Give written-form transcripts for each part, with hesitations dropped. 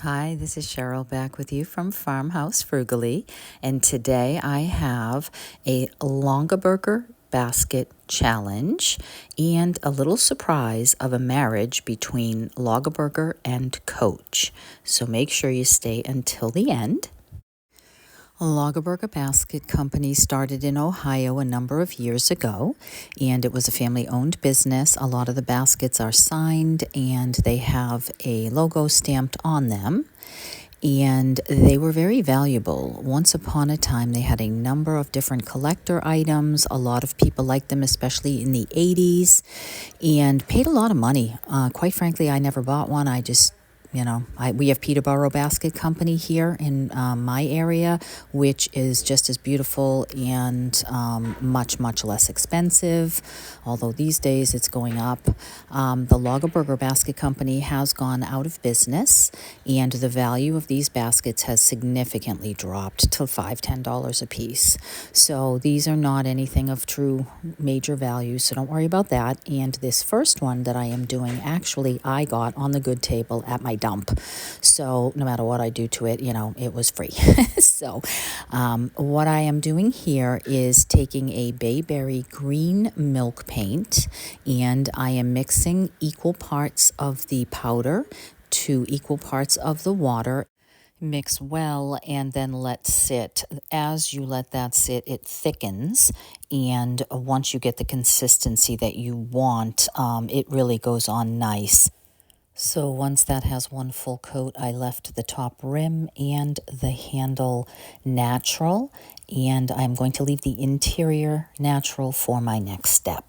Hi, this is Cheryl back with you from Farmhouse Frugally, and today I have a Longaberger basket challenge and a little surprise of a marriage between Longaberger and Coach. So make sure you stay until the end. Longaberger Basket Company started in Ohio a number of years ago, and it was a family-owned business. A lot of the baskets are signed, and they have a logo stamped on them, and they were very valuable. Once upon a time, they had a number of different collector items. A lot of people liked them, especially in the 80s, and paid a lot of money. Quite frankly, I never bought one. We have Peterborough Basket Company here in my area, which is just as beautiful and much, much less expensive, although these days it's going up. The Longaberger Basket Company has gone out of business, and the value of these baskets has significantly dropped to $5–10 a piece. So these are not anything of true major value, so don't worry about that. And this first one that I am doing, actually, I got on the good table at my dump. So no matter what I do to it, it was free. So what I am doing here is taking a bayberry green milk paint, and I am mixing equal parts of the powder to equal parts of the water. Mix well and then let sit. As you let that sit, it thickens, and once you get the consistency that you want, it really goes on nice. So once that has one full coat, I left the top rim and the handle natural, and I'm going to leave the interior natural for my next step.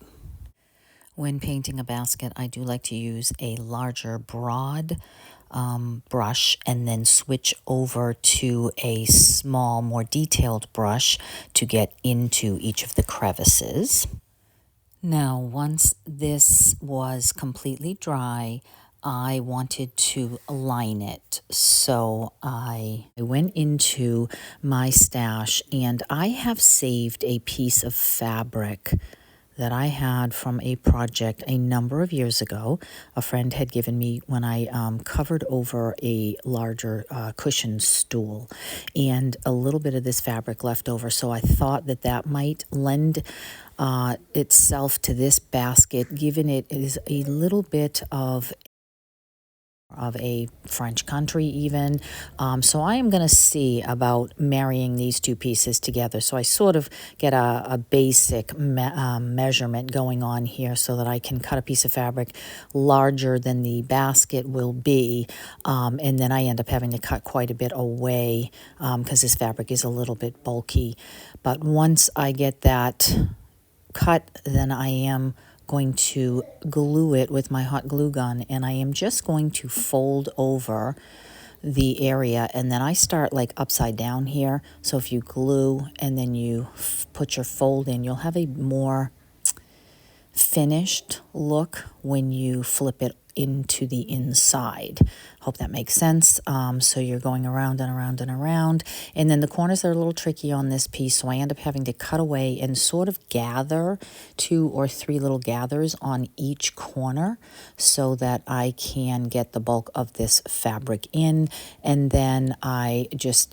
When painting a basket, I do like to use a larger, broad brush and then switch over to a small, more detailed brush to get into each of the crevices. Now, once this was completely dry, I wanted to line it. So I went into my stash, and I have saved a piece of fabric that I had from a project a number of years ago. A friend had given me when I covered over a larger cushion stool, and a little bit of this fabric left over. So I thought that might lend itself to this basket, given it is a little bit of a French country even. So I am going to see about marrying these two pieces together. So I sort of get a basic measurement going on here so that I can cut a piece of fabric larger than the basket will be. And then I end up having to cut quite a bit away because this fabric is a little bit bulky. But once I get that cut, then I am going to glue it with my hot glue gun, and I am just going to fold over the area, and then I start like upside down here. So if you glue and then you put your fold in, you'll have a more finished look when you flip it into the inside. Hope that makes sense. So you're going around and around and around, and then the corners are a little tricky on this piece, so I end up having to cut away and sort of gather 2 or 3 little gathers on each corner so that I can get the bulk of this fabric in. And then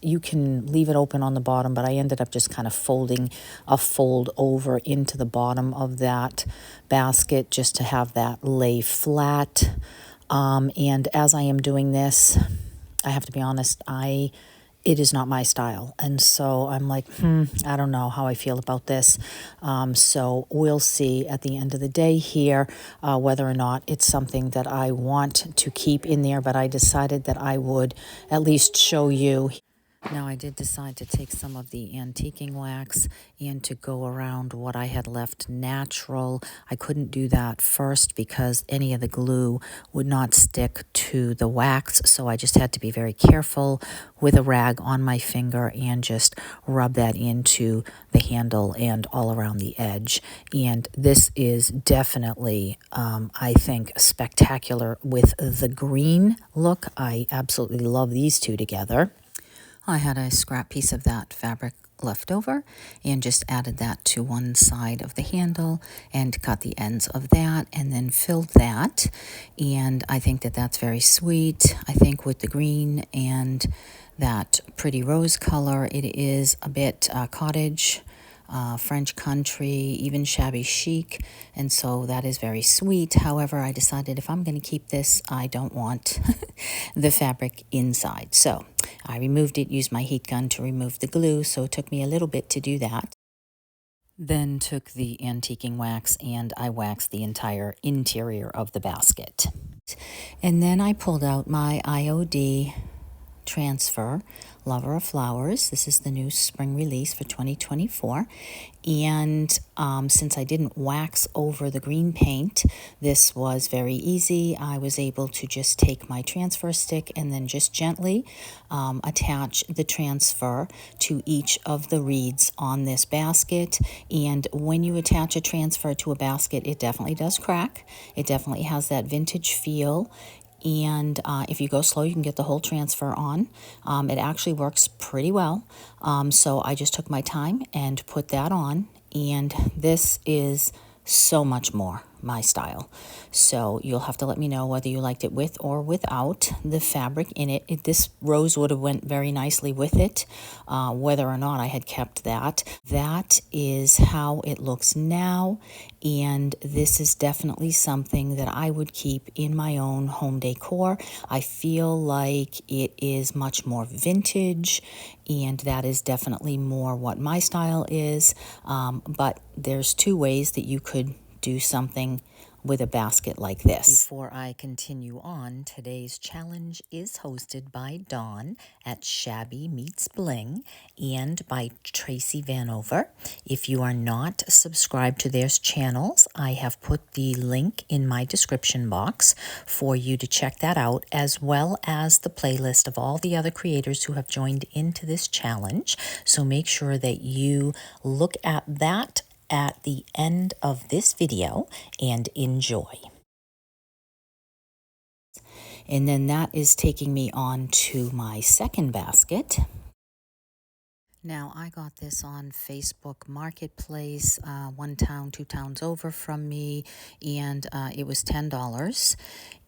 you can leave it open on the bottom, but I ended up just kind of folding a fold over into the bottom of that basket just to have that lay flat. And as I am doing this, I have to be honest, it is not my style. And so I'm like, I don't know how I feel about this. So we'll see at the end of the day here whether or not it's something that I want to keep in there, but I decided that I would at least show you. Now, I did decide to take some of the antiquing wax and to go around what I had left natural. I couldn't do that first because any of the glue would not stick to the wax, so I just had to be very careful with a rag on my finger and just rub that into the handle and all around the edge. And this is definitely, I think, spectacular with the green look. I absolutely love these two together. I had a scrap piece of that fabric left over and just added that to one side of the handle and cut the ends of that and then filled that. And I think that that's very sweet. I think with the green and that pretty rose color, it is a bit cottage, French country, even shabby chic, and so that is very sweet. However, I decided if I'm going to keep this, I don't want the fabric inside. So I removed it, used my heat gun to remove the glue, so it took me a little bit to do that. Then took the antiquing wax and I waxed the entire interior of the basket. And then I pulled out my IOD transfer, Lover of Flowers. This is the new spring release for 2024. And since I didn't wax over the green paint, this was very easy. I was able to just take my transfer stick and then just gently attach the transfer to each of the reeds on this basket. And when you attach a transfer to a basket, it definitely does crack. It definitely has that vintage feel. And if you go slow, you can get the whole transfer on. It actually works pretty well. So I just took my time and put that on. And this is so much more my style. So you'll have to let me know whether you liked it with or without the fabric in it. This rose would have went very nicely with it, whether or not I had kept that. That is how it looks now, and this is definitely something that I would keep in my own home decor. I feel like it is much more vintage, and that is definitely more what my style is, but there's two ways that you could do something with a basket like this. Before I continue on, today's challenge is hosted by Dawn at Shabby Meets Bling and by Tracy Vanover. If you are not subscribed to their channels, I have put the link in my description box for you to check that out, as well as the playlist of all the other creators who have joined into this challenge. So make sure that you look at that at the end of this video and enjoy. And then that is taking me on to my second basket. Now, I got this on Facebook Marketplace, one town, two towns over from me, and it was $10,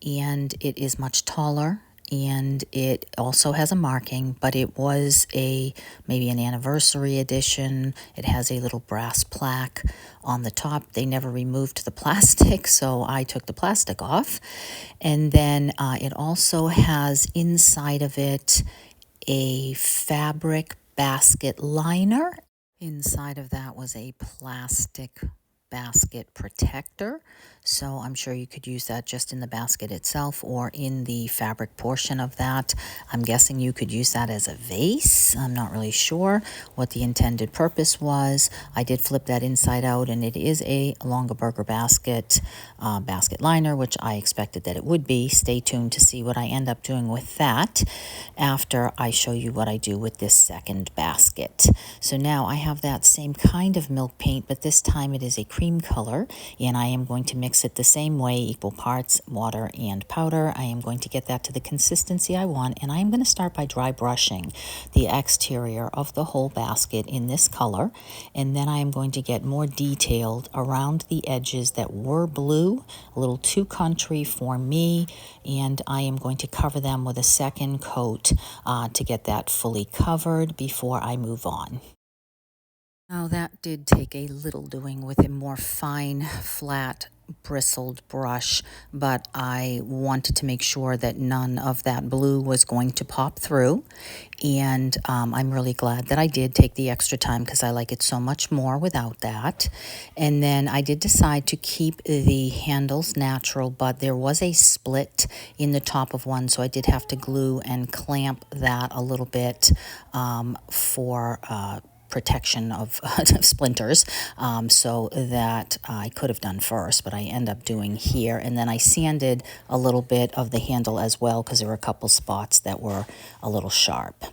and it is much taller. And it also has a marking, but it was maybe an anniversary edition. It has a little brass plaque on the top. They never removed the plastic, so I took the plastic off. And then it also has inside of it a fabric basket liner. Inside of that was a plastic basket protector, so I'm sure you could use that just in the basket itself or in the fabric portion of that. I'm guessing you could use that as a vase. I'm not really sure what the intended purpose was. I did flip that inside out, and it is a Longaberger basket liner, which I expected that it would be. Stay tuned to see what I end up doing with that after I show you what I do with this second basket. So now I have that same kind of milk paint, but this time it is a cream color, and I am going to mix it the same way, equal parts water and powder. I am going to get that to the consistency I want, and I am going to start by dry brushing the exterior of the whole basket in this color, and then I am going to get more detailed around the edges that were blue, a little too country for me, and I am going to cover them with a second coat to get that fully covered before I move on. Now that did take a little doing with a more fine, flat, bristled brush, but I wanted to make sure that none of that blue was going to pop through, and I'm really glad that I did take the extra time because I like it so much more without that. And then I did decide to keep the handles natural, but there was a split in the top of one, so I did have to glue and clamp that a little bit for protection of splinters, so that I could have done first, but I end up doing here. And then I sanded a little bit of the handle as well because there were a couple spots that were a little sharp.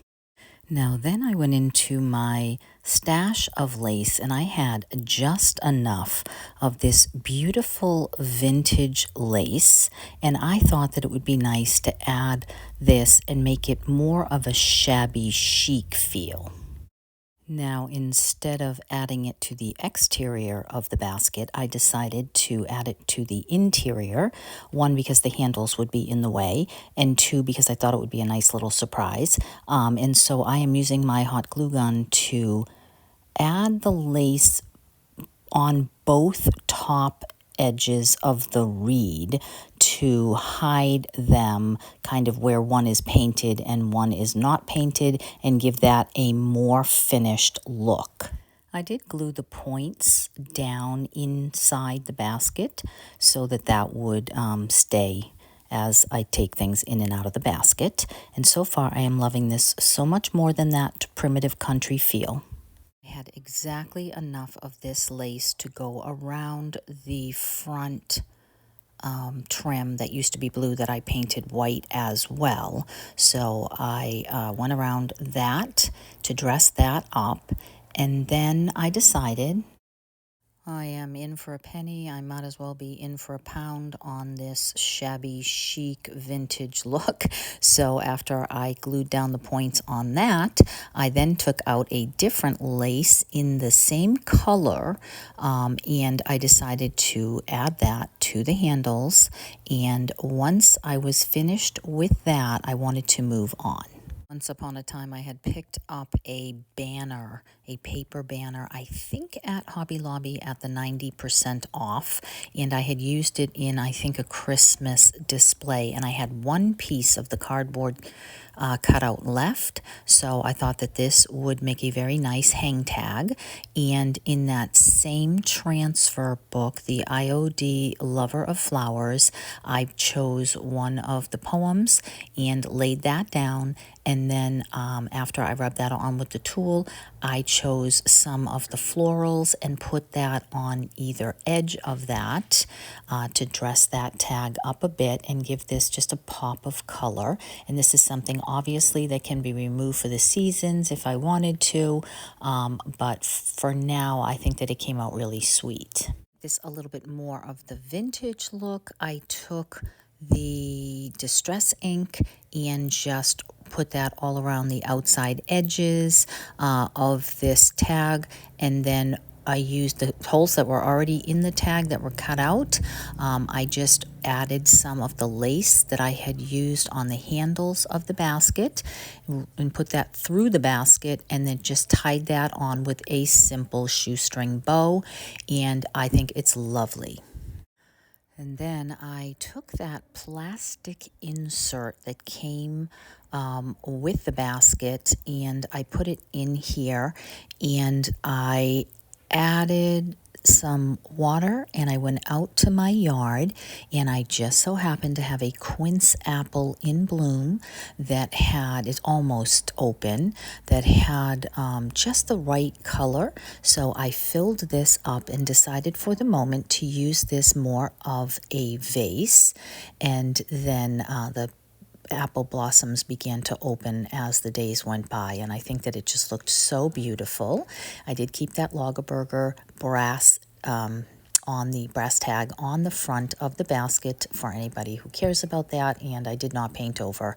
Now then I went into my stash of lace, and I had just enough of this beautiful vintage lace, and I thought that it would be nice to add this and make it more of a shabby chic feel. Now, instead of adding it to the exterior of the basket, I decided to add it to the interior. One, because the handles would be in the way, and two, because I thought it would be a nice little surprise. And so I am using my hot glue gun to add the lace on both top edges of the reed to hide them kind of where one is painted and one is not painted and give that a more finished look. I did glue the points down inside the basket so that that would stay as I take things in and out of the basket. And so far I am loving this so much more than that primitive country feel. I had exactly enough of this lace to go around the front trim that used to be blue that I painted white as well. So I went around that to dress that up, and then I decided I am in for a penny. I might as well be in for a pound on this shabby chic vintage look. So after I glued down the points on that, I then took out a different lace in the same color, and I decided to add that to the handles. And once I was finished with that, I wanted to move on. Once upon a time, I had picked up a banner, a paper banner, I think at Hobby Lobby at the 90% off, and I had used it in, I think, a Christmas display, and I had one piece of the cardboard cutout left, so I thought that this would make a very nice hang tag. And in that same transfer book, the IOD Lover of Flowers, I chose one of the poems and laid that down. And then after I rubbed that on with the tool, I chose some of the florals and put that on either edge of that to dress that tag up a bit and give this just a pop of color. And this is something obviously that can be removed for the seasons if I wanted to, but for now I think that it came out really sweet. This a little bit more of the vintage look. I took the distress ink and just put that all around the outside edges of this tag, and then I used the holes that were already in the tag that were cut out. I just added some of the lace that I had used on the handles of the basket and put that through the basket, and then just tied that on with a simple shoestring bow, and I think it's lovely. And then I took that plastic insert that came with the basket, and I put it in here, and I added some water, and I went out to my yard, and I just so happened to have a quince apple in bloom that is almost open, that had just the right color. So I filled this up and decided for the moment to use this more of a vase, and then the apple blossoms began to open as the days went by, and I think that it just looked so beautiful. I did keep that Longaberger brass on the brass tag on the front of the basket for anybody who cares about that, and I did not paint over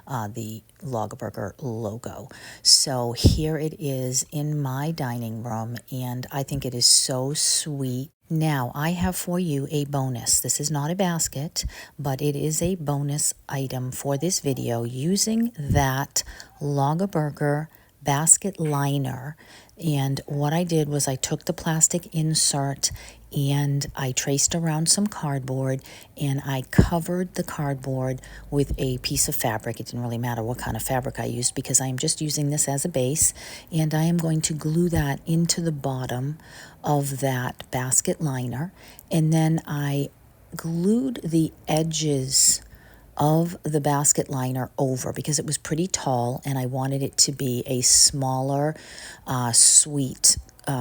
the Longaberger logo. So here it is in my dining room, and I think it is so sweet. Now, I have for you a bonus. This is not a basket, but it is a bonus item for this video using that Longaberger basket liner. And what I did was I took the plastic insert and I traced around some cardboard, and I covered the cardboard with a piece of fabric. It didn't really matter what kind of fabric I used because I am just using this as a base, and I am going to glue that into the bottom of that basket liner. And then I glued the edges of the basket liner over because it was pretty tall, and I wanted it to be a smaller, sweet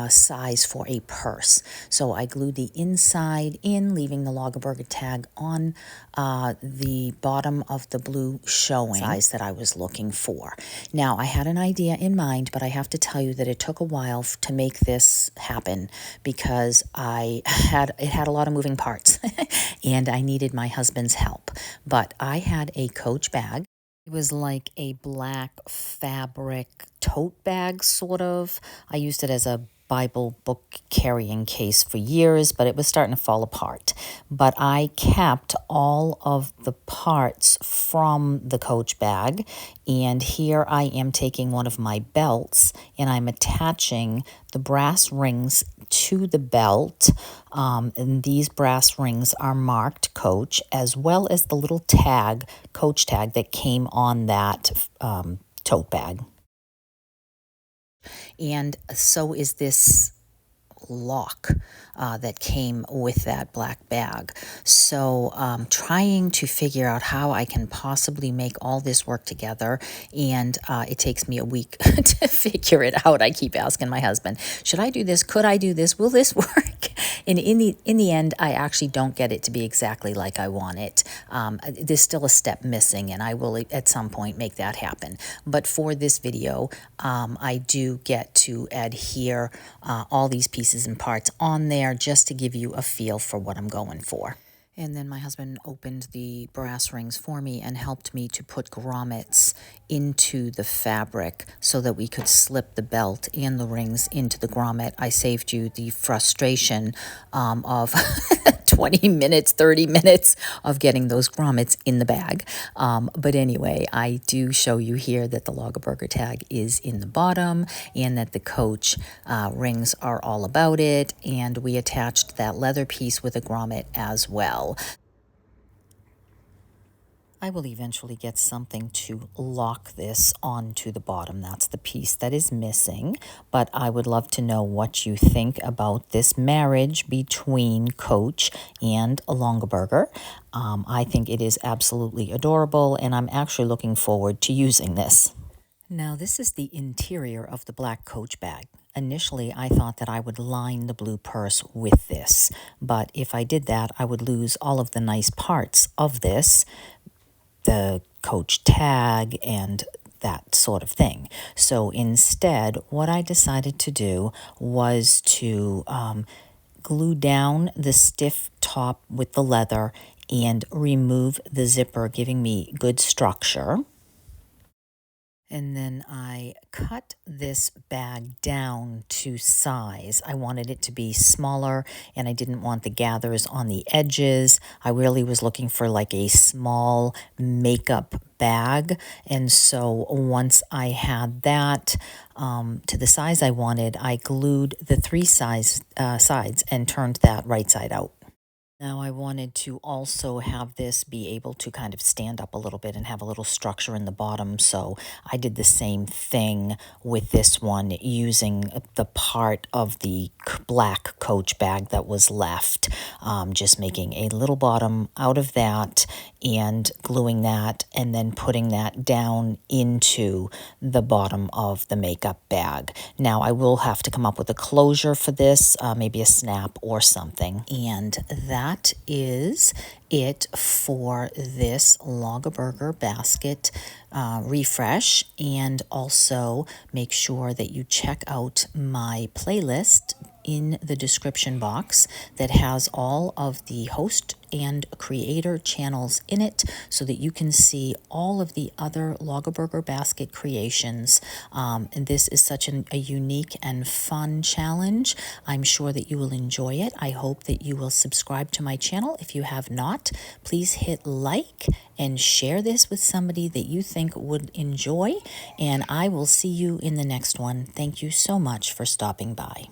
size for a purse. So I glued the inside in, leaving the Longaberger tag on the bottom of the blue showing size that I was looking for. Now, I had an idea in mind, but I have to tell you that it took a while to make this happen because it had a lot of moving parts and I needed my husband's help. But I had a Coach bag It was like a black fabric tote bag, sort of. I used it as a Bible book carrying case for years, but it was starting to fall apart. But I kept all of the parts from the Coach bag, and here I am taking one of my belts and I'm attaching the brass rings to the belt. And these brass rings are marked Coach, as well as the little tag, Coach tag, that came on that tote bag. And so is this lock that came with that black bag. So trying to figure out how I can possibly make all this work together, and it takes me a week to figure it out. I keep asking my husband, should I do this? Could I do this? Will this work? And in the end, I actually don't get it to be exactly like I want it. There's still a step missing, and I will at some point make that happen. But for this video, I do get to adhere all these pieces and parts on there just to give you a feel for what I'm going for. And then my husband opened the brass rings for me and helped me to put grommets into the fabric so that we could slip the belt and the rings into the grommet. I saved you the frustration of 20 minutes, 30 minutes of getting those grommets in the bag. But anyway, I do show you here that the Longaberger tag is in the bottom and that the Coach rings are all about it. And we attached that leather piece with a grommet as well. I will eventually get something to lock this onto the bottom. That's the piece that is missing. But I would love to know what you think about this marriage between Coach and Longaberger. I think it is absolutely adorable, and I'm actually looking forward to using this. Now, this is the interior of the black Coach bag. Initially, I thought that I would line the blue purse with this, but if I did that, I would lose all of the nice parts of this, the Coach tag and that sort of thing. So instead, what I decided to do was to glue down the stiff top with the leather and remove the zipper, giving me good structure. And then I cut this bag down to size. I wanted it to be smaller, and I didn't want the gathers on the edges. I really was looking for like a small makeup bag. And so once I had that to the size I wanted, I glued the three sides and turned that right side out. Now I wanted to also have this be able to kind of stand up a little bit and have a little structure in the bottom, so I did the same thing with this one using the part of the black Coach bag that was left, just making a little bottom out of that and gluing that and then putting that down into the bottom of the makeup bag. Now I will have to come up with a closure for this, maybe a snap or something, and that is it for this Longaberger basket refresh. And also make sure that you check out my playlist in the description box that has all of the host and creator channels in it so that you can see all of the other Longaberger basket creations. And this is such a unique and fun challenge. I'm sure that you will enjoy it. I hope that you will subscribe to my channel. If you have not, please hit like and share this with somebody that you think would enjoy. And I will see you in the next one. Thank you so much for stopping by.